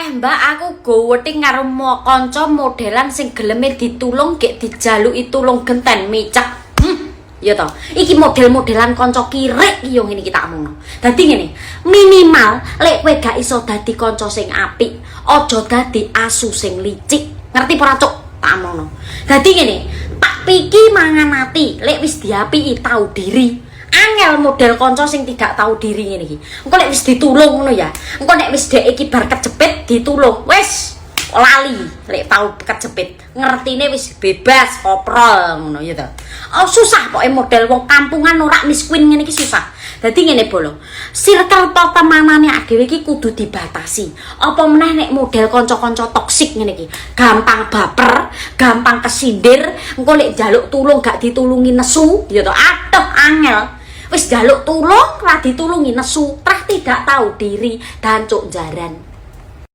Mbak, aku goweting karo kanca modelan sing geleme ditulung gek dijaluki tulung genten micak. Ya toh, iki model-modelan kanca kirek iki yo ngene iki tak omongno. Dadi ngene, minimal lek kowe gak iso dadi kanca sing apik, aja dadi asu sing licik. Ngerti ora, Cuk? Tak omongno. Dadi ngene, tak piki mangan ati, lek wis diapiki tau diri. Angel model kanca sing tidak tahu diri ngene iki. Engko lek wis ditulung ngono ya. Engko nek wis dhek iki bar kejepit ditulung, wis lali lek tau kejepit. Ngertine wis bebas koprol ngono ya to. Oh susah pokoke model wong kampungan ora miskin ngene iki susah. Dadi ngene bolo. Circle pertemanane dhewe iki kudu dibatasi. Apa meneh nek model kanca-kanca toksik ngene iki. Gampang baper, gampang kesindir, engko lek njaluk tulung gak ditulungi nesu ya to. Aduh angel. Wis njaluk tulung ora ditulungi nesu, trah tidak tahu diri dan cuk jaran.